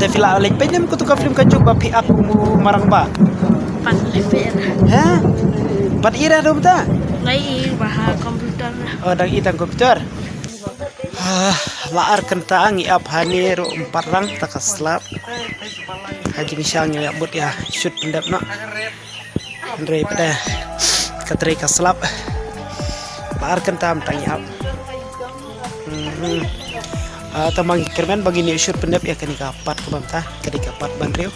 Te fila alik penyem kutu ka film kajuk ba pi aku marang ba. Pan lever. Ha? Bat ira dum ta? Ngai bahasa komputer. Oh dang itang komputer. Laar kenta ngi ap hani ro empat rang takaslap. Haji misang ya but ya shoot pendap nak. Andre pada katri kaslap. Laar kenta am tangi ap. Tamang kermen bagi ni shoot pendap ya kani kapat ke bamta kadi kapat banriu.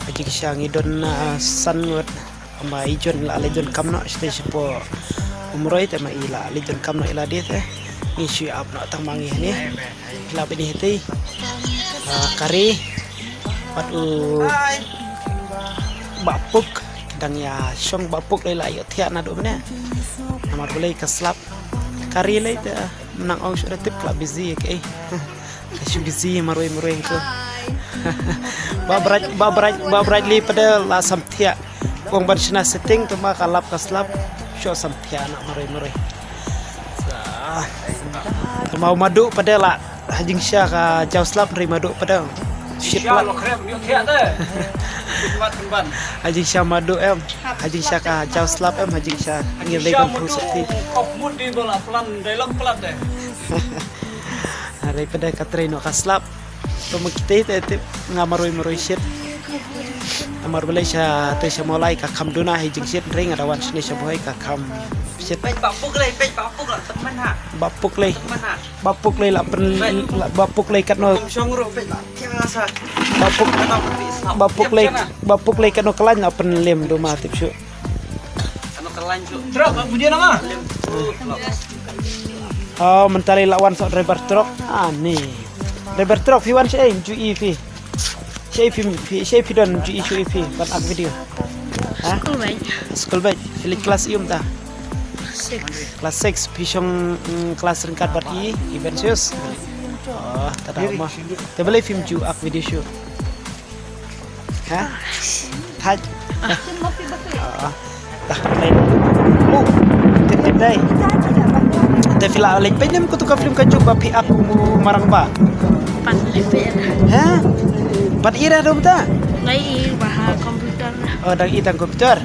Haji misang idon sanwat ama ijon la lejon kamno stage po umroy tema ila lejon kamno ila dia teh isu apno tamangi ni ila bini heti kari patu bapuk dan ya syong bapuk lai layo tiak na domne amar boleh kaslap kari lai teh menang ong sudah tip lah busy ke kasu busy maroi ko babraj li pada la samtia kong barsina setting tu mah kalap kaslap show samtia nak maroi mau madu pada la hajing syah ka jauh slap ri madu pada shit lah hajing syah madu em hajing syah ka jauh slap em hajing syah ngir lagi kan pusati kopmut di bola pelan dalam pelan deh hari pada katrino kaslap kita tip ngamaroi shit amar Malaysia te mulai ka kam duna hijing shit ring ada wan sini boy ka kam shit bapuk lah teman ha bapuk lay la pen bapuk lay katno syong ro pe lah tiasa bapuk lay katno kelan la pen lem do ma tip syu ano kelan cu truk kemudian nama oh mentali lawan sok driver truk nih driver truk fi wan shay ju ev Shay don ju ev ban ak video ha school bag filik kelas ium ta kelas 6 pisong kelas ringkat bat i eventius oh tada mah te boleh film ju ak video show ha taj dah main tip dai te fila alik penyem kutu ka film kajuk ba pi aku marang ba Pan lever. ha bat ira dum ta Ngai bahasa komputer. oh dang itang komputer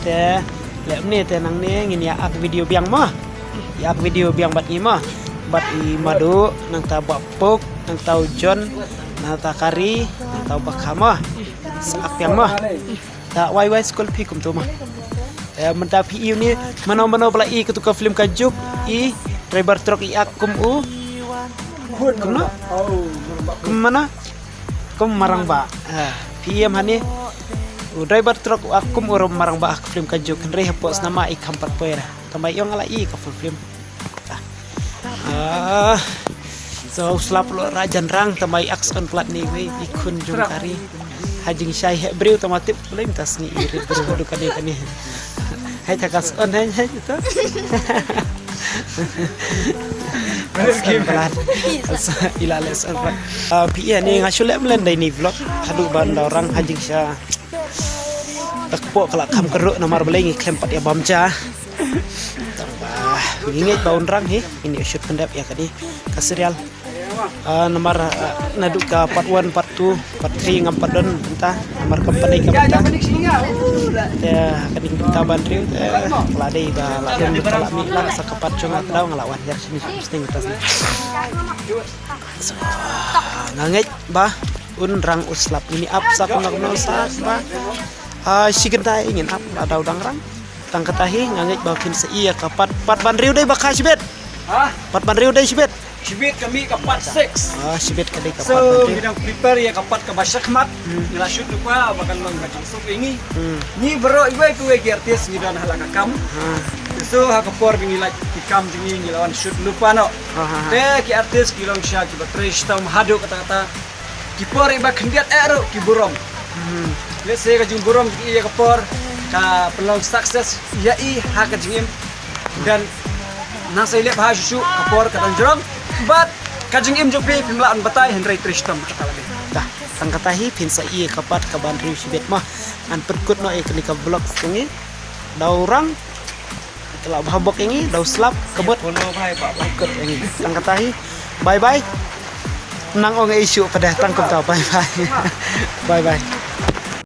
te lek ni te nang ni ngin ya ak video biang mah ya ak video biang bat ni mah bat i madu nang ta bapuk nang tau jon nang ta kari nang tau bakama sak yang mah ta wai school pi kum tu mah menta pi ni mano bela i ketuka film kajuk i driver truk i akum u kumna kumana kum marang ba PM hani driver truk akum urum marang ba film kajuk henry hapos nama i kampat poera tambah yong ala i ka film so slap lo rajan rang tambah aks on plat ni we ikun jung kari hajing syai hebreu tamatip boleh mintas ni iri beru kani hai takas on hai itu pelan ila lesson pi ni ngasulek melendai ni vlog hadu ban orang hajing sya takpo kala kam keruk nomor belengi klem pat ya bamja tambah ngingit baun rang ini shoot pendap ya kadi kaserial nomor naduk ka part 1 part 2 part 3 ngam padon entah nomor company ka banta ya kadi kita bandriu ladai ba ladon kala mi lang sa kapat chung at daw ngalawan ya sini sting utas ni ngangit ba rang uslap ini up sa kunagno sa ba sigenta ingin up ada udang rang tang katahi ngangit ba fin sa iya kapat pat bandriu dai ba kasbet pat bandriu dai sibet Sibit kami kapat 6. Sibit kali kapat. So bidang prepare ya kapat ke basyakmat. Nila shoot lupa bakal mengajak so ini. Ni bro ibu itu artis ni dan halaka kam. So hakapor bingi like ikam jingi ngilawan shoot lupa no. Te ki artis kilong sya ki batrish tam hadu kata-kata. Kipor iba kendiat ero ki burong. Let's say ka jing burong ki iya kapor ka pelong success ya i haka jingim dan nasa ilip ha shushu kapor katang jerong. But kajing im jopi pimlaan batay Henry Tristam kata lagi. Dah tangkatahi pinsa iya kapat ka bandriu sibet mah an perkut no kenika vlog tungi daurang telah habok ini daw slap kebot Follow bhai pak perkut ini tangkatahi bye bye nang ong isu pada tangkup tau bye bye bye bye